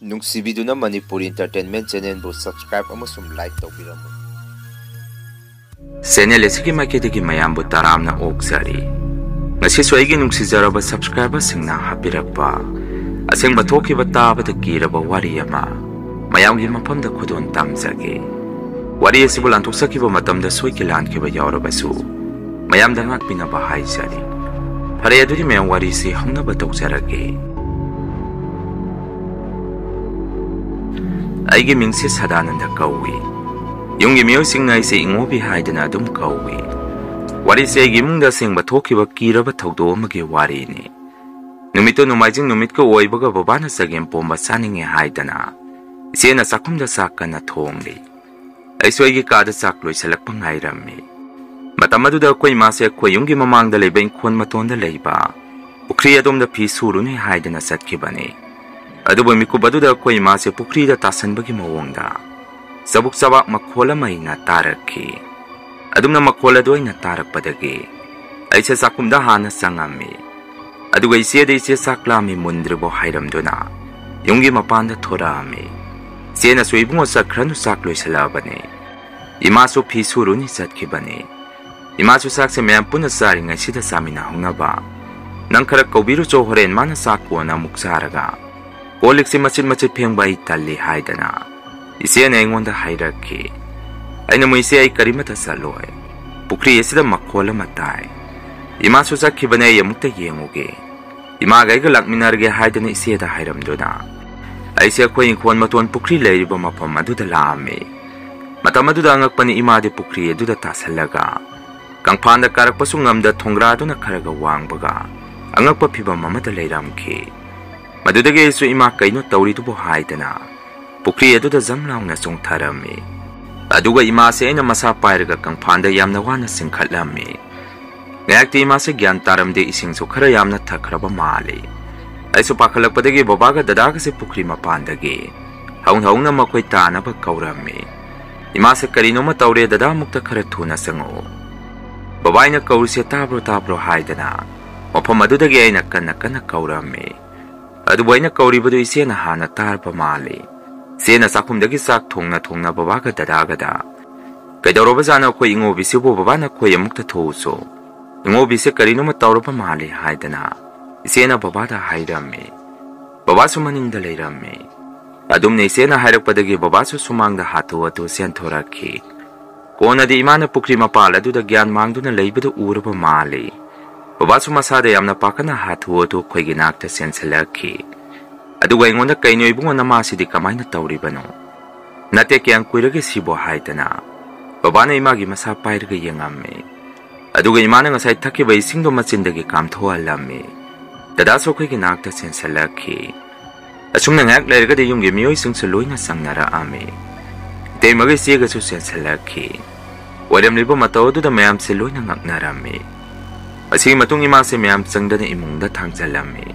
ꯅꯨꯡꯁꯤꯕꯤꯗꯨꯅ Manipur entertainment ꯆꯦꯅꯦꯜꯕꯨ subscribe ꯑꯃꯁꯨꯡ like ꯇꯧꯕꯤꯔꯝꯃꯨ꯫ Channel ꯑꯁꯤꯒꯤ ꯃꯥꯏꯀꯩꯗꯒꯤ ꯃꯌꯥꯝꯕꯨ ꯇꯔꯥꯝꯅ ꯑꯣꯛꯆꯔꯤ꯫ ꯉꯁꯤꯁꯨ ꯑꯩꯒꯤ ꯅꯨꯡꯁꯤꯖꯔꯕ ꯁꯕꯁꯀ꯭ꯔꯥꯏꯕꯔꯁꯤꯡꯅ ꯍꯥꯞꯄꯤꯔꯛꯄ ꯑꯁꯦꯡꯕ ꯊꯣꯛꯈꯤꯕ ꯇꯥꯕꯗ ꯀꯤꯔꯕ ꯋꯥꯔꯤ ꯑꯃ ꯃꯌꯥꯝꯒꯤ ꯃꯐꯝꯗ ꯈꯨꯗꯣꯟ ꯇꯝꯖꯒꯦ꯫ ꯋꯥꯔꯤ ꯑꯁꯤꯕꯨ ꯂꯥꯟꯊꯣꯛꯆꯈꯤꯕ ꯃꯇꯝꯗ ꯁꯣꯏꯈꯤ ꯂꯥꯟꯈꯤꯕ ꯌꯥꯎꯔꯕꯁꯨ ꯃꯌꯥꯝꯗ ꯉꯥꯛꯄꯤꯅꯕ ꯍꯥꯏꯖꯔꯤ꯫ ꯐꯔꯦ ꯑꯗꯨꯗꯤ ꯃꯌꯥꯝ ꯋꯥꯔꯤꯁꯤ ꯍꯧꯅꯕ ꯇꯧꯖꯔꯒꯦ꯫ ꯑꯩꯒꯤ ꯃꯤꯡꯁꯦ ꯁꯗꯥꯅꯟꯗ ꯀꯧꯏ꯫ ꯌꯨꯝꯒꯤ ꯃꯤꯑꯣꯏꯁꯤꯡꯅ ꯑꯩꯁꯦ ꯏꯉꯣꯕꯤ ꯍꯥꯏꯗꯅ ꯑꯗꯨꯝ ꯀꯧꯏ꯫ ꯋꯥꯔꯤꯁꯦ ꯑꯩꯒꯤ ꯏꯃꯨꯡꯗ ꯑꯁꯦꯡꯕ ꯊꯣꯛꯈꯤꯕ ꯀꯤꯔꯕ ꯊꯧꯗꯣꯛ ꯑꯃꯒꯤ ꯋꯥꯔꯤꯅꯤ꯫ ꯅꯨꯃꯤꯠꯇꯨ ꯅꯣꯡꯃꯥꯏꯖꯤꯡ ꯅꯨꯃꯤꯠꯀ ꯑꯣꯏꯕꯒ ꯕꯕꯥꯅ ꯆꯒꯦꯝꯄꯣꯝꯕ ꯆꯥꯅꯤꯡꯉꯦ ꯍꯥꯏꯗꯅ ꯏꯆꯦꯅ ꯆꯥꯛꯈꯨꯝꯗ ꯆꯥꯛ ꯀꯟꯅ ꯊꯣꯡꯂꯤ꯫ ꯑꯩꯁꯨ ꯑꯩꯒꯤ ꯀꯥꯗ ꯆꯥꯛ ꯂꯣꯏꯁꯤꯜꯂꯛꯄ ꯉꯥꯏꯔꯝꯃꯤ꯫ ꯃꯇꯝ ꯑꯗꯨꯗ ꯑꯩꯈꯣꯏ ꯏꯃꯥꯁꯦ ꯑꯩꯈꯣꯏ ꯌꯨꯝꯒꯤ ꯃꯃꯥꯡꯗ ꯂꯩꯕ ꯏꯪꯈꯣꯜ ꯃꯇꯣꯟꯗ ꯂꯩꯕ ꯄꯨꯈ꯭ꯔꯤ ꯑꯗꯣꯝꯗ ꯐꯤ ꯁꯨꯔꯨꯅꯤ ꯍꯥꯏꯗꯅ ꯆꯠꯈꯤꯕꯅꯤ꯫ ꯑꯗꯨꯕꯨ ꯃꯤꯀꯨꯞ ꯑꯗꯨꯗ ꯑꯩꯈꯣꯏ ꯏꯃꯥꯁꯦ ꯄꯨꯈ꯭ꯔꯤꯗ ꯇꯥꯁꯟꯕꯒꯤ ꯃꯑꯣꯡꯗ ꯆꯕꯨꯛ ꯆꯕꯥꯛ ꯃꯈꯣꯜ ꯑꯃ ꯑꯩꯅ ꯇꯥꯔꯛꯈꯤ꯫ ꯑꯗꯨꯝꯅ ꯃꯈꯣꯜ ꯑꯗꯨ ꯑꯩꯅ ꯇꯥꯔꯛꯄꯗꯒꯤ ꯑꯩꯁꯦ ꯆꯥꯛꯈꯨꯝꯗ ꯍꯥꯟꯅ ꯆꯪꯉꯝꯃꯤ꯫ ꯑꯗꯨꯒ ꯏꯆꯦꯗ ꯏꯆꯦ ꯆꯥꯛ ꯂꯥꯝꯃꯤ ꯃꯨꯟꯗ꯭ꯔꯤꯕꯣ ꯍꯥꯏꯔꯝꯗꯨꯅ ꯌꯨꯝꯒꯤ ꯃꯄꯥꯟꯗ ꯊꯣꯔꯛꯑꯝꯃꯤ꯫ ꯏꯆꯦꯅꯁꯨ ꯏꯕꯨꯡꯉꯣ ꯆꯠꯈ꯭ꯔꯅꯨ ꯆꯥꯛ ꯂꯣꯏꯁꯤꯜꯂꯛꯑꯕꯅꯤ꯫ ꯏꯃꯥꯁꯨ ꯐꯤ ꯁꯨꯔꯨꯅꯤ ꯆꯠꯈꯤꯕꯅꯤ꯫ ꯏꯃꯥꯁꯨ ꯆꯥꯛꯁꯦ ꯃꯌꯥꯝ ꯄꯨꯟꯅ ꯆꯥꯔꯤꯉꯩꯁꯤꯗ ꯆꯥꯃꯤꯟꯅꯍꯧꯅꯕ ꯅꯪ ꯈꯔ ꯀꯧꯕꯤꯔꯨꯆꯣ ꯍꯣꯔꯦꯟ ꯃꯥꯅ ꯆꯥꯛ ꯀꯣꯟꯅ ꯑꯃꯨꯛ ꯆꯥꯔꯒ ꯀꯣꯜ ꯂꯤꯛꯁꯦ ꯃꯆꯤꯠ ꯃꯆꯤꯠ ꯐꯦꯡꯕ ꯑꯩ ꯇꯜꯂꯤ ꯍꯥꯏꯗꯅ ꯏꯆꯦꯅ ꯑꯩꯉꯣꯟꯗ ꯍꯥꯏꯔꯛꯈꯤ꯫ ꯑꯩꯅ ꯏꯆꯦ ꯑꯩ ꯀꯔꯤꯃꯠꯇ ꯆꯠꯂꯣꯏ꯫ ꯄꯨꯈ꯭ꯔꯤ ꯑꯁꯤꯗ ꯃꯈꯣꯜ ꯑꯃ ꯇꯥꯏ꯫ ꯏꯃꯥꯁꯨ ꯆꯠꯈꯤꯕꯅꯦ ꯑꯩ ꯑꯃꯨꯛꯇ ꯌꯦꯡꯉꯨꯒꯦ꯫ ꯏꯃꯥꯒ ꯑꯩꯒ ꯂꯥꯛꯃꯤꯟꯅꯔꯒꯦ ꯍꯥꯏꯗꯅ ꯏꯆꯦꯗ ꯍꯥꯏꯔꯝꯗꯨꯅ ꯑꯩꯁꯦ ꯑꯩꯈꯣꯏ ꯏꯪꯈꯣꯜ ꯃꯇꯣꯟ ꯄꯨꯈ꯭ꯔꯤ ꯂꯩꯔꯤꯕ ꯃꯐꯝ ꯑꯗꯨꯗ ꯂꯥꯛꯑꯝꯃꯤ꯫ ꯃꯇꯝ ꯑꯗꯨꯗ ꯑꯉꯛꯄꯅꯤ ꯏꯃꯥꯗꯤ ꯄꯨꯈ꯭ꯔꯤ ꯑꯗꯨꯗ ꯇꯥꯁꯜꯂꯒ ꯀꯪꯐꯥꯟꯗ ꯀꯥꯔꯛꯄꯁꯨ ꯉꯝꯗ ꯊꯣꯡꯒ꯭ꯔꯥꯗꯨꯅ ꯈꯔꯒ ꯋꯥꯡꯕꯒ ꯑꯉꯛꯄ ꯐꯤꯕꯝ ꯑꯃꯗ ꯂꯩꯔꯝꯈꯤ꯫ ꯃꯗꯨꯗꯒꯤ ꯑꯩꯁꯨ ꯏꯃꯥ ꯀꯩꯅꯣ ꯇꯧꯔꯤꯗꯨꯕꯨ ꯍꯥꯏꯗꯅ ꯄꯨꯈ꯭ꯔꯤ ꯑꯗꯨꯗ ꯖꯝ ꯂꯥꯎꯅ ꯆꯣꯡꯊꯔꯝꯃꯤ꯫ ꯑꯗꯨꯒ ꯏꯃꯥꯁꯦ ꯑꯩꯅ ꯃꯁꯥ ꯄꯥꯏꯔꯒ ꯀꯪꯐꯥꯟꯗ ꯌꯥꯝꯅ ꯋꯥꯅ ꯆꯤꯡꯈꯠꯂꯝꯃꯤ꯫ ꯉꯥꯏꯍꯥꯛꯇꯤ ꯏꯃꯥꯁꯦ ꯒ꯭ꯌꯥꯟ ꯇꯥꯔꯝꯗꯦ ꯏꯁꯤꯡꯁꯨ ꯈꯔ ꯌꯥꯝꯅ ꯊꯛꯈ꯭ꯔꯕ ꯃꯥꯜꯂꯤ꯫ ꯑꯩꯁꯨ ꯄꯥꯈꯠꯂꯛꯄꯗꯒꯤ ꯕꯕꯥꯒ ꯗꯗꯥꯒꯁꯦ ꯄꯨꯈ꯭ꯔꯤ ꯃꯄꯥꯟꯗꯒꯤ ꯍꯧꯅ ꯃꯈꯣꯏ ꯇꯥꯅꯕ ꯀꯧꯔꯝꯃꯤ꯫ ꯏꯃꯥꯁꯦ ꯀꯔꯤꯅꯣꯃ ꯇꯧꯔꯦ ꯗꯗꯥ ꯑꯃꯨꯛꯇ ꯈꯔ ꯊꯨꯅ ꯆꯪꯉꯛꯎ꯫ ꯕꯕꯥ ꯑꯩꯅ ꯀꯧꯔꯤꯁꯦ ꯇꯥꯕ꯭ꯔꯣ ꯇꯥꯕ꯭ꯔꯣ ꯍꯥꯏꯗꯅ ꯃꯐꯝ ꯑꯗꯨꯗꯒꯤ ꯑꯩꯅ ꯀꯟꯅ ꯀꯟꯅ ꯀꯧꯔꯝꯃꯤ꯫ ꯑꯗꯨꯕꯨ ꯑꯩꯅ ꯀꯧꯔꯤꯕꯗꯨ ꯏꯆꯦꯅ ꯍꯥꯟꯅ ꯇꯥꯔꯕ ꯃꯥꯜꯂꯤ꯫ ꯏꯆꯦꯅ ꯆꯥꯛꯈꯨꯝꯗꯒꯤ ꯆꯥꯛ ꯊꯣꯡꯅ ꯕꯕꯥꯒ ꯗꯗꯥꯒꯗ ꯀꯩꯗꯧꯔꯕꯖꯥꯠꯅꯣ ꯑꯩꯈꯣꯏ ꯏꯉꯣꯕꯤꯁꯤꯕꯨ ꯕꯕꯥꯅ ꯑꯩꯈꯣꯏ ꯑꯃꯨꯛꯇ ꯊꯣꯛꯎꯆꯣ꯫ ꯏꯉꯣꯕꯤꯁꯦ ꯀꯔꯤꯅꯣꯃ ꯇꯧꯔꯕ ꯃꯥꯜꯂꯤ ꯍꯥꯏꯗꯅ ꯏꯆꯦꯅ ꯕꯕꯥꯗ ꯍꯥꯏꯔꯝꯃꯤ꯫ ꯕꯕꯥꯁꯨ ꯃꯅꯤꯡꯗ ꯂꯩꯔꯝꯃꯤ꯫ ꯑꯗꯨꯝꯅ ꯏꯆꯦꯅ ꯍꯥꯏꯔꯛꯄꯗꯒꯤ ꯕꯕꯥꯁꯨ ꯁꯨꯃꯥꯡꯗ ꯍꯥꯊꯨ ꯍꯥꯊꯨ ꯆꯦꯟꯊꯣꯔꯛꯈꯤ꯫ ꯀꯣꯟꯅꯗꯤ ꯏꯃꯥꯅ ꯄꯨꯈ꯭ꯔꯤ ꯃꯄꯥꯜ ꯑꯗꯨꯗ ꯒ꯭ꯌꯥꯟ ꯃꯥꯡꯗꯨꯅ ꯂꯩꯕꯗꯨ ꯎꯔꯕ ꯃꯥꯜꯂꯤ꯫ ꯕꯕꯥꯁꯨ ꯃꯁꯥꯗ ꯌꯥꯝꯅ ꯄꯥꯈꯠꯅ ꯍꯥꯊꯨ ꯍꯥꯊꯨ ꯑꯩꯈꯣꯏꯒꯤ ꯅꯥꯛꯇ ꯆꯦꯟꯁꯤꯜꯂꯛꯈꯤ꯫ ꯑꯗꯨꯒ ꯑꯩꯉꯣꯟꯗ ꯀꯩꯅꯣ ꯏꯕꯨꯡꯉꯣ ꯅꯃꯥꯁꯤꯗꯤ ꯀꯃꯥꯏꯅ ꯇꯧꯔꯤꯕꯅꯣ? ꯅꯠꯇꯦ ꯀꯌꯥꯝ ꯀꯨꯏꯔꯒꯦ ꯁꯤꯕꯣ ꯍꯥꯏꯗꯅ ꯕꯕꯥꯅ ꯏꯃꯥꯒꯤ ꯃꯁꯥ ꯄꯥꯏꯔꯒ ꯌꯦꯡꯉꯝꯃꯤ꯫ ꯑꯗꯨꯒ ꯏꯃꯥꯅ ꯉꯁꯥꯏ ꯊꯛꯈꯤꯕ ꯏꯁꯤꯡꯗꯣ ꯃꯆꯤꯟꯗꯒꯤ ꯀꯥꯝꯊꯣꯛꯍꯜꯂꯝꯃꯤ꯫ ꯗꯗꯥꯁꯨ ꯑꯩꯈꯣꯏꯒꯤ ꯅꯥꯛꯇ ꯆꯦꯟꯁꯤꯜꯂꯛꯈꯤ꯫ ꯑꯁꯨꯝꯅ ꯉꯥꯏꯍꯥꯛ ꯂꯩꯔꯒꯗꯤ ꯌꯨꯝꯒꯤ ꯃꯤꯑꯣꯏꯁꯤꯡꯁꯨ ꯂꯣꯏꯅ ꯆꯪꯅꯔꯛꯑꯝꯃꯤ꯫ ꯏꯇꯩꯃꯒ ꯏꯆꯦꯒꯁꯨ ꯆꯦꯟꯁꯤꯜꯂꯛꯈꯤ꯫ ꯑꯣꯏꯔꯝꯂꯤꯕ ꯃꯇꯧ ꯑꯗꯨꯗ ꯃꯌꯥꯝꯁꯦ ꯂꯣꯏꯅ ꯉꯛꯅꯔꯝꯃꯤ꯫ ꯑꯁꯤꯒꯤ ꯃꯇꯨꯡ ꯏꯃꯥꯁꯦ ꯃꯌꯥꯝ ꯆꯪꯗꯅ ꯏꯃꯨꯡꯗ ꯊꯥꯡꯖꯜꯂꯝꯃꯤ꯫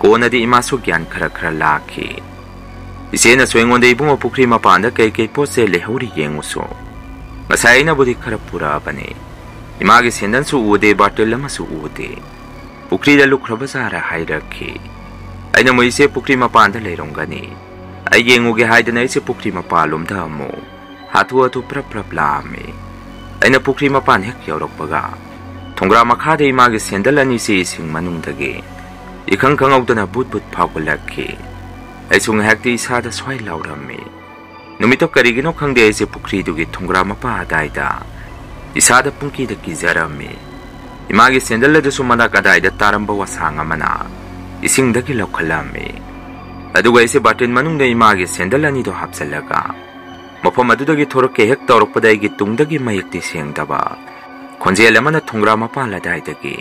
ꯀꯣꯟꯅꯗꯤ ꯏꯃꯥꯁꯨ ꯒ꯭ꯌꯥꯟ ꯈꯔ ꯂꯥꯛꯈꯤ꯫ ꯏꯆꯦꯅꯁꯨ ꯑꯩꯉꯣꯟꯗ ꯏꯕꯨꯡꯉꯣ ꯄꯨꯈ꯭ꯔꯤ ꯃꯄꯥꯟꯗ ꯀꯩ ꯄꯣꯠꯁꯦ ꯂꯩꯍꯧꯔꯤ ꯌꯦꯡꯉꯨꯁꯨ꯫ ꯉꯁꯥꯏ ꯑꯩꯅꯕꯨꯗꯤ ꯈꯔ ꯄꯨꯔꯛꯑꯕꯅꯤ꯫ ꯏꯃꯥꯒꯤ ꯁꯦꯟꯗꯟꯁꯨ ꯎꯗꯦ ꯕꯥꯔꯇꯤꯜ ꯑꯃꯁꯨ ꯎꯗꯦ꯫ ꯄꯨꯈ꯭ꯔꯤꯗ ꯂꯨꯞꯈ꯭ꯔꯕꯖꯥꯔ ꯍꯥꯏꯔꯛꯈꯤ꯫ ꯑꯩꯅ ꯃꯣꯏꯁꯦ ꯄꯨꯈ꯭ꯔꯤ ꯃꯄꯥꯟꯗ ꯂꯩꯔꯝꯒꯅꯤ꯫ ꯑꯩ ꯌꯦꯡꯉꯨꯒꯦ ꯍꯥꯏꯗꯅ ꯑꯩꯁꯦ ꯄꯨꯈ꯭ꯔꯤ ꯃꯄꯥꯟꯂꯣꯝꯗ ꯑꯃꯨꯛ ꯍꯥꯊꯨ ꯄ꯭ꯔꯞ ꯂꯥꯛꯑꯝꯃꯤ꯫ ꯑꯩꯅ ꯄꯨꯈ꯭ꯔꯤ ꯃꯄꯥꯟ ꯍꯦꯛ ꯌꯧꯔꯛꯄꯒ ꯊꯣꯡꯒ꯭ꯔꯥ ꯃꯈꯥꯗ ꯏꯃꯥꯒꯤ ꯁꯦꯟꯗꯜ ꯑꯅꯤꯁꯤ ꯏꯁꯤꯡ ꯃꯅꯨꯡꯗꯒꯤ ꯏꯈꯪ ꯈꯪꯍꯧꯗꯅ ꯕꯨꯠ ꯐꯥꯎꯒꯠꯂꯛꯈꯤ꯫ ꯑꯩꯁꯨ ꯉꯥꯏꯍꯥꯛꯇꯤ ꯏꯁꯥꯗ ꯁ꯭ꯋꯥꯏ ꯂꯥꯎꯔꯝꯃꯤ꯫ ꯅꯨꯃꯤꯠꯇꯣ ꯀꯔꯤꯒꯤꯅꯣ ꯈꯪꯗꯦ ꯑꯩꯁꯦ ꯄꯨꯈ꯭ꯔꯤꯗꯨꯒꯤ ꯊꯣꯡꯒ꯭ꯔꯥ ꯃꯄꯥ ꯑꯗꯥꯏꯗ ꯏꯁꯥꯗ ꯄꯨꯡꯀꯤꯗ ꯀꯤꯖꯔꯝꯃꯤ꯫ ꯏꯃꯥꯒꯤ ꯁꯦꯟꯗꯜ ꯑꯗꯨꯁꯨ ꯃꯅꯥꯛ ꯑꯗꯥꯏꯗ ꯇꯥꯔꯝꯕ ꯋꯥꯁꯥꯡ ꯑꯃꯅ ꯏꯁꯤꯡꯗꯒꯤ ꯂꯧꯈꯠꯂꯝꯃꯤ꯫ ꯑꯗꯨꯒ ꯑꯩꯁꯦ ꯕꯥꯔꯇꯤꯟ ꯃꯅꯨꯡꯗ ꯏꯃꯥꯒꯤ ꯁꯦꯟꯗꯜ ꯑꯅꯤꯗꯣ ꯍꯥꯞꯆꯜꯂꯒ ꯃꯐꯝ ꯑꯗꯨꯗꯒꯤ ꯊꯣꯔꯛꯀꯦ ꯍꯦꯛ ꯇꯧꯔꯛꯄꯗ ꯑꯩꯒꯤ ꯇꯨꯡꯗꯒꯤ ꯃꯌꯦꯛꯇꯤ ꯁꯦꯡꯗꯕ ꯈꯣꯟꯖꯦꯜ ꯑꯃꯅ ꯊꯣꯡꯒ꯭ꯔꯥ ꯃꯄꯥꯟ ꯑꯗꯥꯏꯗꯒꯤ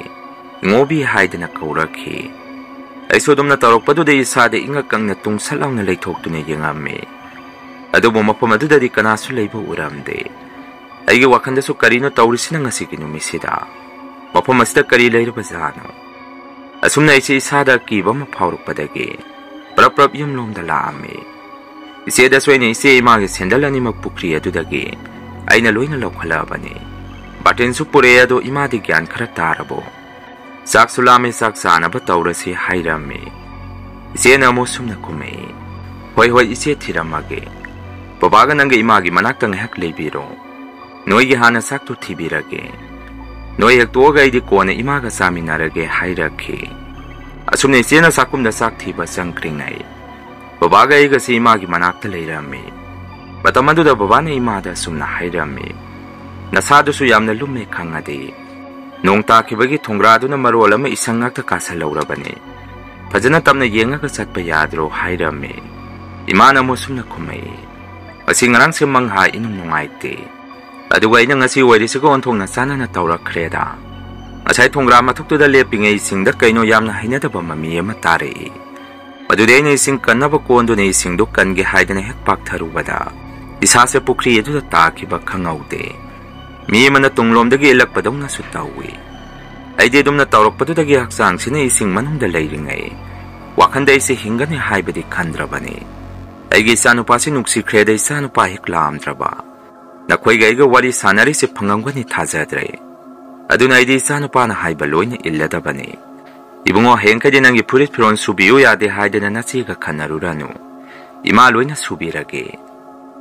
ꯏꯉꯣꯕꯤ ꯍꯥꯏꯗꯅ ꯀꯧꯔꯛꯈꯤ꯫ ꯑꯩꯁꯨ ꯑꯗꯨꯝꯅ ꯇꯧꯔꯛꯄꯗꯨꯗ ꯏꯁꯥꯗ ꯏꯉꯛ ꯀꯪꯅ ꯇꯨꯡꯁꯠ ꯂꯥꯎꯅ ꯂꯩꯊꯣꯛꯇꯨꯅ ꯌꯦꯡꯉꯝꯃꯤ꯫ ꯑꯗꯨꯕꯨ ꯃꯐꯝ ꯑꯗꯨꯗꯗꯤ ꯀꯅꯥꯁꯨ ꯂꯩꯕ ꯎꯔꯝꯗꯦ꯫ ꯑꯩꯒꯤ ꯋꯥꯈꯜꯗꯁꯨ ꯀꯔꯤꯅꯣ ꯇꯧꯔꯤꯁꯤꯅ ꯉꯁꯤꯒꯤ ꯅꯨꯃꯤꯠꯁꯤꯗ ꯃꯐꯝ ꯑꯁꯤꯗ ꯀꯔꯤ ꯂꯩꯔꯕꯖꯥꯠꯅꯣ? ꯑꯁꯨꯝꯅ ꯑꯩꯁꯦ ꯏꯁꯥꯗ ꯑꯀꯤꯕ ꯑꯃ ꯐꯥꯎꯔꯛꯄꯗꯒꯤ ꯄ꯭ꯔꯞ ꯌꯨꯝꯂꯣꯝꯗ ꯂꯥꯛꯑꯝꯃꯤ꯫ ꯏꯆꯦꯗꯁꯨ ꯑꯩꯅ ꯏꯆꯦ ꯏꯃꯥꯒꯤ ꯁꯦꯟꯗꯜ ꯑꯅꯤꯃꯛ ꯄꯨꯈ꯭ꯔꯤ ꯑꯗꯨꯗꯒꯤ ꯑꯩꯅ ꯂꯣꯏꯅ ꯂꯧꯈꯠꯂꯛꯑꯕꯅꯤ꯫ ꯕꯥꯔꯇꯤꯟꯁꯨ ꯄꯨꯔꯛꯑꯦ ꯑꯗꯣ ꯏꯃꯥꯗꯤ ꯒ꯭ꯌꯥꯟ ꯈꯔ ꯇꯥꯔꯕꯣ? ꯆꯥꯛꯁꯨ ꯂꯥꯝꯃꯦ ꯆꯥꯛ ꯆꯥꯅꯕ ꯇꯧꯔꯁꯤ ꯍꯥꯏꯔꯝꯃꯤ꯫ ꯏꯆꯦꯅ ꯑꯃꯨꯛ ꯁꯨꯝꯅ ꯈꯨꯝꯃꯛꯏ꯫ Hoi hoi ise thiramage. Babaga nanga imagi manakta ngahak leibiro. Noigi hana saktu thibirage. Noi hek toga idi kona imaga saminarage hairakhi. Asumne isena sakumda sak thiba sangkringai. Babaga iga si imagi manakta leirami. Matamaduda babana imada sumna hairami. Nasadusu yamna lumme khangade. Nong takibagi thongraduna marol ama isangakta kasalaurabani. Fajana tamna yengaga satpa yadro hairami. Imana mo sumna khumai. Asi ngarang se mangha inung nungaite. Aduga ina ngasi wairisigo onthongna sanana tawrakreda. Asai thongra mathuktuda lepingai singda kaino yamna hainadaba mami ama tare. Madude ina ising kannaba konduna isingdo kange haidana hek paktharubada. Isase pukri eduda takiba khangaude. Mi mana tunglomdagi ilakpadongna su tawi. Aide dumna tawrakpadudagi haksang sina ising manungda leiringai. Wakhanda isi hingani haibadi khandrabani. Aigi sanupasi nuksikreda isanupa hiklamdraba. Nakoiga iga wari sanari se phangangwani thajadre. Aduna aidi isanupana haiba loina illadabani. Ibungo henkadi nangi purit piron subiyo yade haidana nasiga khanaruranu. Ima loina subirage.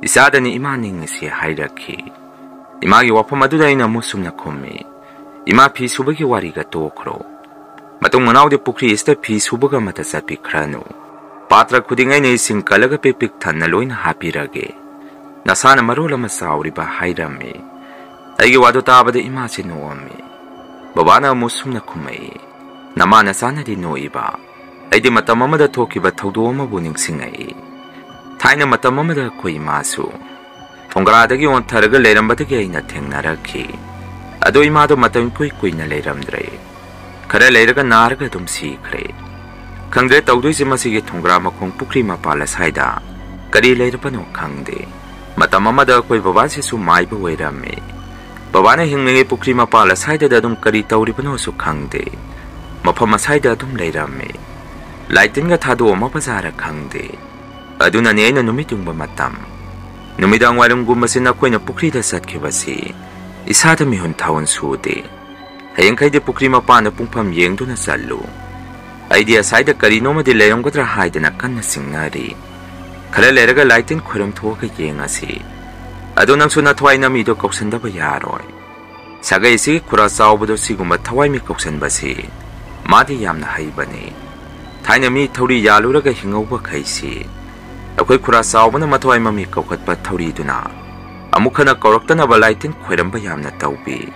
Isadani ima ningisi hairakhi. Imagi wapamaduda ina musumna khummi. Ima phi subagi wariga tokro. Matung manaude pukri ista phi subaga mata sapikhranu. Patra khudingai ne ising kalaga pipik thanna loina hapirage. Nasana marola masauriba hairami. Aigi wado tabada ima se noami. Babana musumna khumai. Nama nasana di noiba. Aidi matamamada thokiba thawdoma bu ningsingai. Thaina matamamada khoi masu. Thongradagi ontharaga leirambadagi aina thengnarakhi. Ado imado matam kuina leiramdre. Khara leiraga naraga dum sikhre. Khangre tawduisi masigi thongra makhong pukri mapala saida. Kari leirapano khangde. Matamamada koi babase su maiba wairame. Babana hingmenge pukri mapala saida dadum kari tawripano su khangde. Mafama saida dum leirame. Laitinga thado oma bazara khangde. Aduna ne aina numitungba matam. Numidang warum gumasina koina pukri da satkibasi. Isada mihun tawon sude. Hayang kay de pukri mapana pungpam yengdo na salu. Idea saida karino ma de layong kodra haida na kan na singnari. Kala leraga laitin kuram thoka yengasi. Ado nang suna thwai na mido kausanda ba yaroy. Saga isi kura saobodo siguma thwai mi kausan basi. Madi yamna haibani. Thaina mi thori yaluraga hingauba kaisi. Akoy kura saobana mathwai mami kaukatpa thori duna. Amukhana kaurakta ba laitin khweramba yamna tawbi.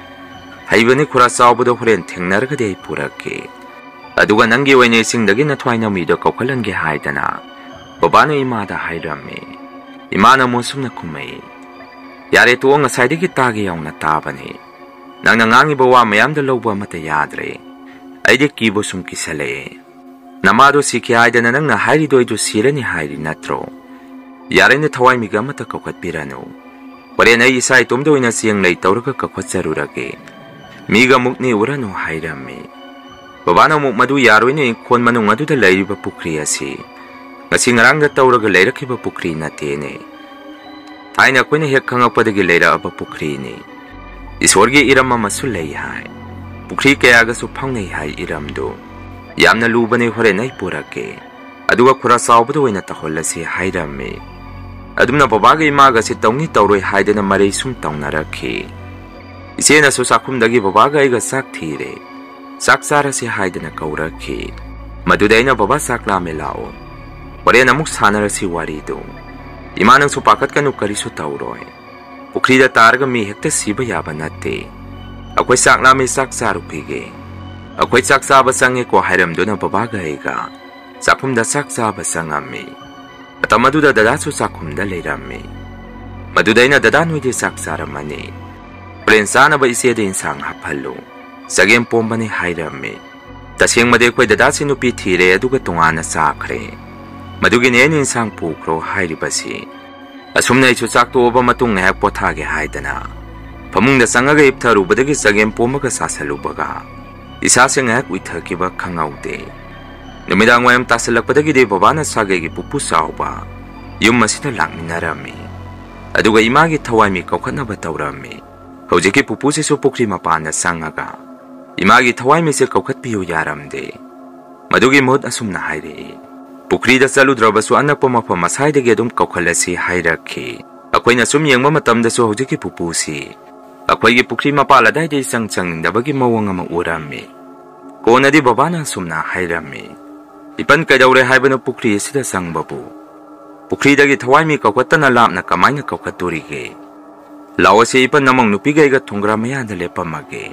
Haibani kura saobodo horen thengnaraga de purake. Aduga nangi waine singdagi na thwai na mido kaukalange haidana. Babana imada hairami. Imana musumna khumai. Yare tuwa nga saidagi tagi yauna tabani. Nang nangangi bawa mayamda lawba mata yadre. Aide kibo sum kisale. Namado siki haidana nang na hairi doido sirani hairi natro. Yare na thawai miga mata kaukat pirano. Wale na isai tumdo ina siyang lay tawraga kakwat sarurage. Miga mukni urano hairami. Babana mukmadu yaro ina inkon manung adu da layriba pukri asi. Ngasi ngarang da tawraga layrakiba pukri na tene. Taina koina hek khangakpadagi layra aba pukri ni. Isorgi irama masul lay hai. Pukri kayaga su phangnay hai iramdo. Yamna lubane hore nay purake. Aduga kura saobodo ina taholasi hairami. Adumna babaga imaga si tawni tawroi haidana marei sum tawnarakhi. Isena su sakumdagi babaga iga sak thire. Sak sarasi haidana kaurakhi. Madudaina baba saklame lao. Wale namuk sanarasi warido. Imanang su pakat kanu karisu tawroi. Pukri da targa mi hekta siba yaba natte. Akoy saklame sak sarupige. Akoy sak saba sange ko hairamdo na babaga iga. Sakumda sak saba sangami. At maduda dadasu sakumda leirami. Maduday na dadanwi di saksaramani. Prensana ba isya din sang hapalo. Sagem pomba ni hairami. Tasyang madekoy dadasi nupi tire aduga tunga na sakre. Madugin enin sang pukro hairibasi. Asumna isu sakto oba matung ngahak pothage haidana. Pamung da sangaga iptarubadagi sagem pomba ka sasalubaga. Isase ngahak withakiba khangaude. Numidang wayam tasalakpadagi de babana sagagi pupu sauba. Yung masina langminarami. Aduga imagi thawami kaukatnaba tawrami. Hojiki pupu se su pukri mapana sangaga. Imagi thawami se kaukatpiyo yaramde. Madugi mod asumna hairi. Pukrida saludrobasu anakpa mafam masaidagi adum kaukalasi hairakhi. Akoina sum yengma matamdasu hojiki pupusi. Akoigi pukri mapala daidai sang dabagi mawang ama urami. Konadi babana sumna hairami. Ipan kaidaure haibana pukri sida sang babu. Pukri dagi thawaimi kaukatana lapna kamaina kaukaturige. Lawase ipan namang nupigaiga thungra mayanda lepamage.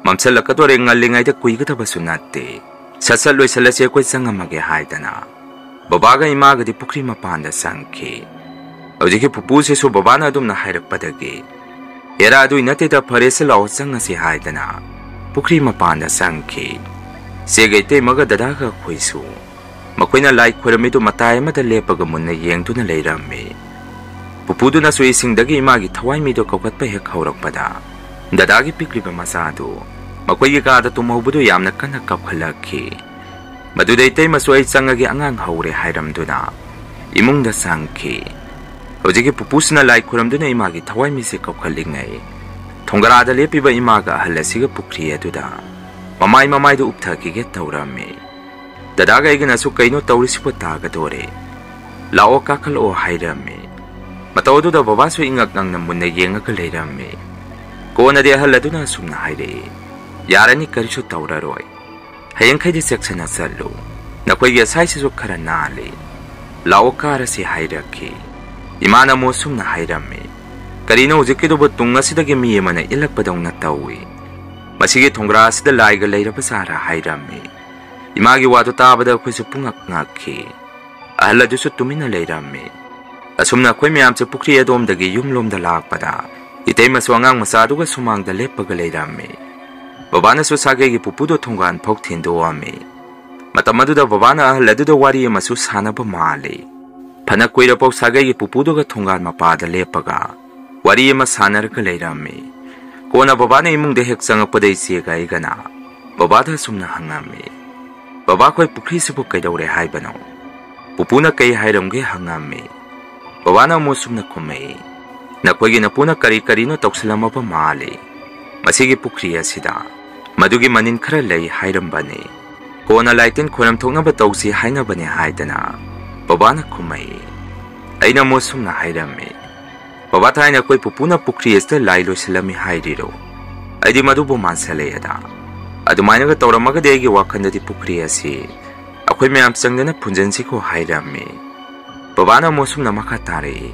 Mamsalakadore ngalingaida kuigataba nate. Sasal loisalase koi sangamage haidana. Babaga imaga di pukri mapanda sangki. Hojiki pupusi su babana adum na hairakpadagi. Era adu inatida parese lao sangasi haidana. Pukri mapanda sangki. Segaite maga dadaga kuisu. Makoina lai khuramidu matai amada lepaga munna yengtuna leirami. Pupudu na su isingdagi imagi thawaimido kaukatpa hek haurakpada. Dadagi pikriba masadu. Makoigi kaada tumaubudu yamna kana kaukhalakhi. Madudai masu ay sangagi angang haure hairamduna. Imungda sangki. Hojiki pupusna lai khuramduna imagi thawaimisi kaukhalingai. Thongarada lepiba imaga ahalasiga pukri aduda. Mamai do upthakige taurami. Dadaga iganasu kaino taurisipa tagadore. Lao kakal o hairami. Mataududa babasu ingak nang namunna yengaga leirami. Kona de ahaladuna sumna haire. Yarani karisu tauraroi. Hayangkaidi seksana sallu. Nakoigi asaisisu kara nali. Lao karasi hairaki. Imana mo sumna hairami. Karino ujikido butunga sidagi miyemana ilakpadong natawi. Masigi thongra sida laiga leiraba sara hairami. Imagi wadu tabada kuisu pungak ngaki. Ahaladusu tumina leirami. Asumna koi miyamsa pukri adomdagi yumlomda lakpada. Itay maswangang masaduga sumangda lepaga leirami. Babana su sagegi pupudo thongan phok thindo ami. Matamaduda babana ahaladuda wari masu sanaba mali. Phana koira pok sagegi pupudo ga thongan mapada lepaga. Wari ma sanarga leirami. Kona babana imungda hek sangakpada isiega igana. Babada sumna hangami. Baba koi pukri sibu kaidaure haibano. Pupuna kai hairamge hangami. Babana mo sumna kumei. Nakoigi napuna kari-karino toksalamaba mali. Masigi pukri asida. Madugi manin khara lei hairambani. Kona laitin khuram thoknaba tausi hainabani haidana. Babana kumei. Aina mo sumna hairami. Baba thaina koi pupuna pukri esta lai loisalami hairiro. Aidi madubo mansaleyada. Adumaina ga tauramaga degi wakhandadi pukri asi. Akoi mayam sangdana punjansi ko hairami. Babana mo sumna makatari.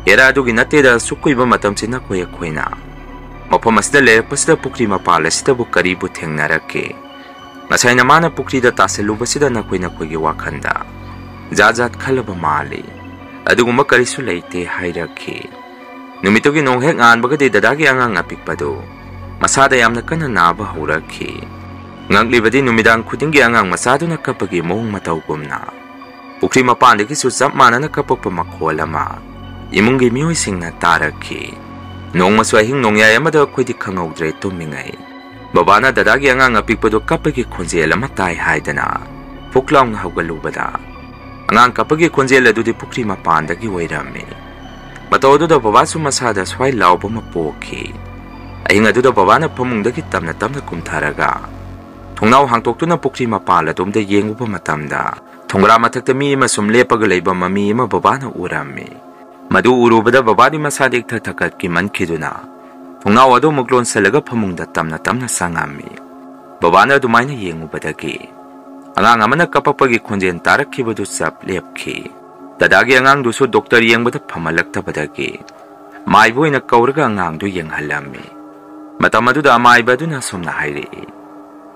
Era adugi nateda sukuiba matamsina koya koina. Mapam asida lerapasida pukri mapala sida bu karibu thengnarake. Ngasai namana pukri da taseluba sida na koina koigi wakhanda. Jajat khalaba mali. Aduguma karisu leite hairake. Numitogi nonghek nganbaga de dadagi angang apikpado. Masada yamna kana naba haurakhi. Nganglibadi numidang khudingi angang masaduna kapagi mong matawgumna. Pukri mapandagi su zap manana kapapa makholama. Imungi miyoi singna tarakhi. Nong maswahing nongyay amada kwedi kangaudre tumingai. Babana dadagi angang apikpado kapagi khonjel amatai haidana. Puklaung haugalubada. Angang kapagi khonjel adudi pukri mapandagi wairami. Matawduda babasu masada swai lauba mapokhi. Ahing aduda babana pamungdagi tamna kumtharaga. Thongnau hangtoktuna pukri mapala tumda yenguba matamda. Thongra mathakta mi ma sum lepaga leiba mami ma babana urami. Madu urubada babadi masadik thathakat ki mankiduna. Thongnau adu muklon salaga pamungda tamna sangami. Babana dumaina yengubadagi. Angang amana kapapagi khonjen tarakkibadu sap lepki. Dadagi angang dusu doktor yengbada phamalaktabadagi. Maiboina kauraga angang du yenghalami. Matamaduda amaibaduna somna hairi.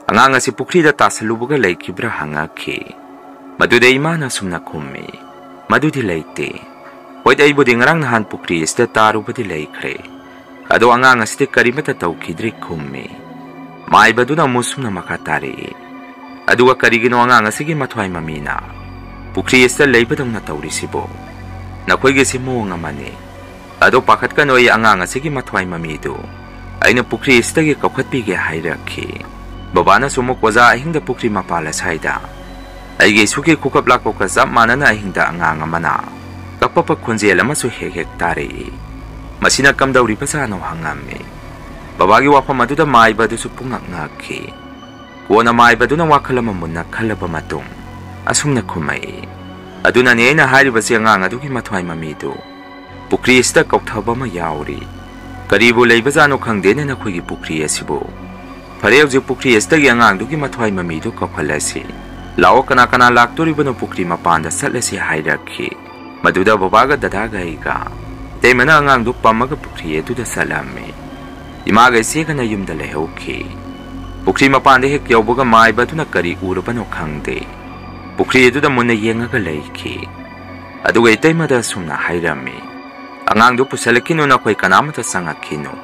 Angang asi pukri da tasalubuga laikibra hangaki. Maduda imana somna kummi. Madudi laite. Hoit aibudi ngarang nahan pukri isda tarubadi laikre. Ado angang asite karimata taukidri kummi. Maibaduna musumna makatari. Aduga karigino angang asigi matwai mamina. Pukri isda laibadang nataurisibo. Nakoigi si mo ngamani. Ado pakat kanoy angang asigi matwai mamido. Aina pukri istagi kaukhatpige hairakhi. Babana sumuk waza ahingda pukri mapala saida. Aige suki kukap lakpo ka zap manana ahingda angang amana. Kapapa khonjel amasu hek tari. Masina kamdauri pasano hangami. Babagi wapam aduda maibadu su pungak ngakhi. Kuwana maibadu na wakhalama munna khalaba matung. asumna khumai aduna ne na haribasi angang adugi mathwai mamidu pukri ista kauthaba ma yauri karibu leibajano khangdene na khoigi pukri asibu phare hauji pukri esta gi angang dugi mathwai mamidu kokhalasi lao kana kana laktori bano pukri mapanda satlasi hairakhi maduda babaga dadaga iga temana angang duk pamaga pukri etuda salame imaga segana yumda lehauki pukri mapanda hek yaubaga mai batuna kari urabano khangde pukri etuda munna yengaga leiki aduga itaimada sumna hairami angang du pusalakino na koi kanamata sangakino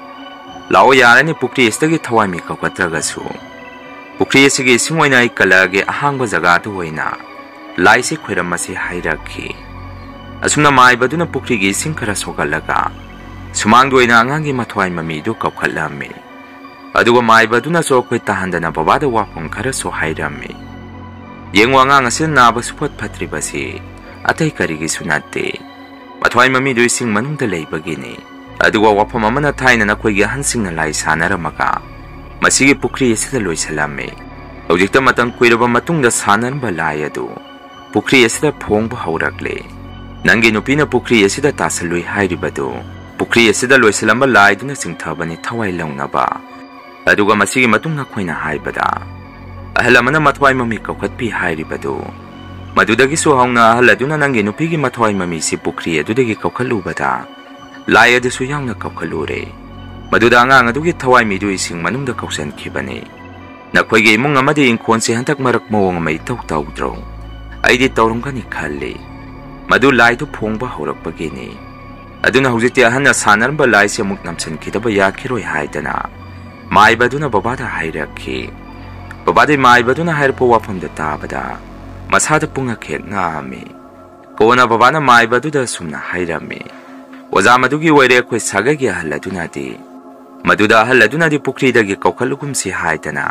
lao yarani pukri estagi thawami kaukatragasu pukri esigi simoina ikalage ahangba jaga tu hoina laisi khwiramasi hairakhi asumna mai baduna pukri gi singkhara sogalaga sumang doina angangi mathwai mami du kaukhalame aduga mai baduna so khoi tahandana babada wapong khara so hairame yengwa ngang asin naba supot phatribasi atai karigi sunate mathwai mami du sing manungda leibagini aduga wapam amana thaina na khoigi hansingna lai sanaramaga masigi pukri asida loisalame hojikta matang kuiraba matungda sanarba lai adu pukri asida phongba haurakle nangi nupina pukri asida tasalui hairibadu pukri asida loisalamba lai duna singthabani thawai launaba aduga masigi matungna khoina haibada ahalamana mathwai mami kaukhatpi hairibadu madudagi so hauna ahaladuna nangi nupigi mathwai mami si pukri adudagi kaukhalubada lai adu yangna kaukhalure maduda angang adugi thawai midu ising manungda kausan khibani nakhoigi imung amadi inkhonse hantak marak mawong mai tau tawdro aidi tawrungkani khalli madu lai tu phongba horakpagini aduna hujiti ahanna sanarba lai se muk namsan khidaba yakhiroi haidana mai baduna babada hairakhi babade mai baduna hairpo wafamda tabada masada punga khek ngami kona babana mai baduda sumna hairami oza madugi waire khoi sagagi haladuna di maduda haladuna di pukri dagi kaukalugum si haidana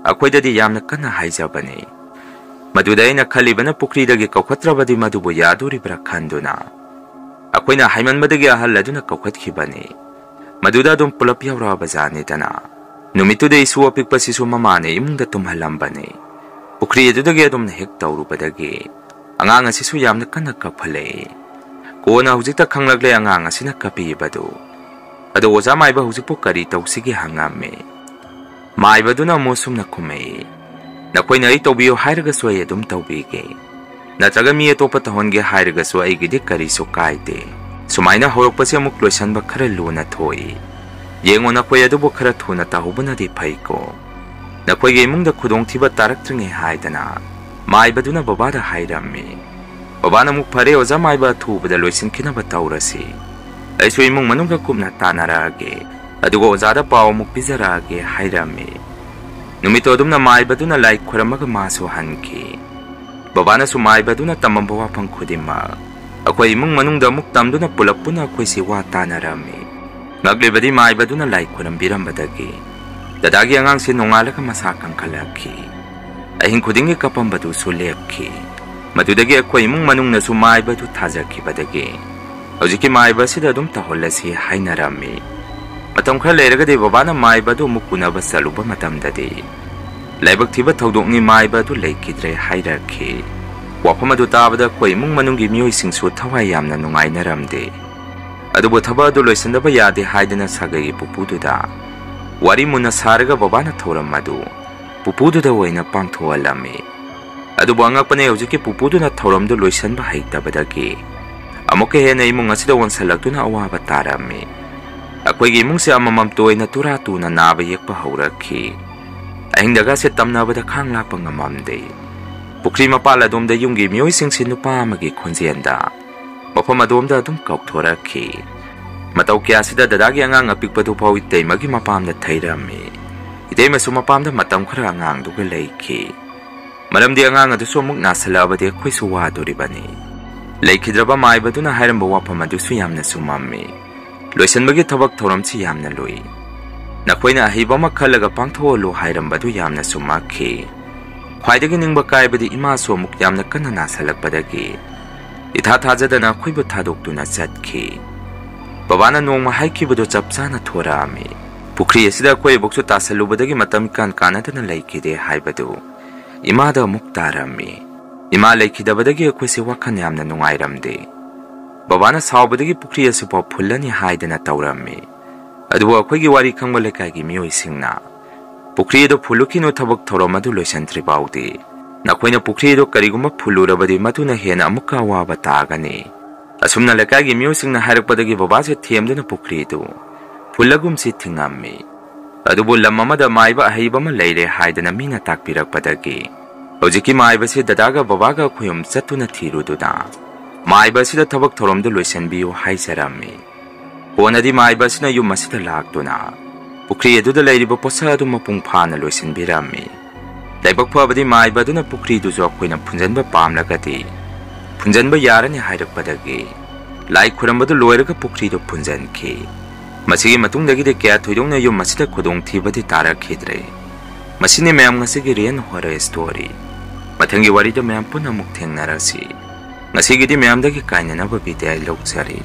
akhoidadi yamna kana haijabani maduda ina khalibana pukri dagi kaukhatrabadi madubu yaduri brakhanduna akhoina haiman madagi haladuna kaukhatkhibani maduda dum pulap yawra bazani dana numitu de isu apikpasi su mamane imungda tumhalambani pukri edudagi adum hek tawrubadagi angang asisu yamna kana kaphale kona hujikta khanglagle angang asina kapibadu ado oza maiba hujikpo kari tawsigi hangame maibaduna mosumna khumei nakoina ai tawbiyo hairaga soi adum tawbige natraga mi atopa tahonge hairaga so aigidi kari so kaide sumaina horokpase amuk loisanba khara luna thoi yengo nakoi adubo khara thuna tahubuna di phaiko nakoige imungda khudongthiba taraktringe haidana maibaduna babada hairami babana muk phare oza maiba thubada loisin khinaba tawrasi aisu imung manungga kupna tanarage adugo ozada paw muk pizarage hairami numito adumna maibaduna lai khuramaga masu hanki babana su maibaduna tamamba wafang khudima akoi imung manungda muk tamduna pulapuna khoi si wa tanarami naglebadi maibaduna lai khuram birambadagi dadagi angang se nongalaga masa kangkhalakhi ahin khudingi kapambadu su lepki madudagi akoi imung manungna su maibadu thajakhibadagi hojiki maiba sida dum tahollasi hainarami matam khara leiragadi babana maibadu mukunaba saluba matamdadi laibak thiba thodokni maibadu leikidre hairakhi wafamadu tabada koi imung manungi mioi singsu thawai yamna nungainaramde adubo thabadu loisandaba yade haidana sagagi pupududa wari munna saraga babana thoramadu pupududa oina pangthoalami adubo angakpane hojiki pupuduna thoramdu loisanba haitabadagi amuke hena imung asida wansalakduna awaba tarami akhoigi imung se amamam toina tura tuna naba yekpa haurakhi ahingdaga se tamnabada khanglakpa ngamamde pukri mapala domda yungi mioi singsi nupa amagi khonjenda mafam adomda adum kaukthoraki matau kya sida dadagi angang apikpadu phawi teimagi mapamda thairami idema su mapamda matam khara angang duga leiki maramdi angang adu so muk nasalabade khoi su wa doribani leikidraba maibaduna hairamba wafam adu su yamna sumammi loisanbagi thabak thoramchi yamna loi nakoina ahibama khalaga pangtholo hairambadu yamna sumakhi khwaidagi ningba kaibadi ima so muk yamna kana nasalakpadagi itha thajadana khoibu thadokduna chatki babana nongma haikibadu chapchana thorami pukri asida koi boksu tasalubadagi matam kan kanadana laikide haibadu imada muk tarami Ima leikidabadagi akhoi wakhan yamna nungairamde. Babana saubadagi pukri asupa phulani haidana taurammi. Aduwa akhoi wari khangba lekai gi mioi singna. Pukri do phulukino thabak thorom adu loisantri baudi. Nakhoina pukri do kariguma phulurabadi matuna hena amukka waba taagani. Asumna lekai gi mioi singna harakpadagi babase themdana pukri do. Phulagum si thingammi. Adubu lamamada maiba ahibama leire haidana mina takpirakpadagi. Hojiki maiba si dadaga babaga khuyum satuna thiruduna. Maiba si da thabak thoromda loisanbiyo haisarammi. Ponadi maiba sina yum masida laktuna. Pukri edu da leiriba posa adu mapung phana loisanbirammi. Laibak phabadi maiba duna pukri du jo khoina phunjanba pamlagati. Phunjanba yarani hairakpadagi. Lai khurambadu loiraga pukri do phunjanki. Masigi matungdagi de kya thoidongna yum masida khudong thibadi tarakhidre. Masini mayam ngasigi rian horror story. Mathangi wari da mayam puna muk thengnarasi. Ngasigi di mayam dagi kainanaba bidai lokchari.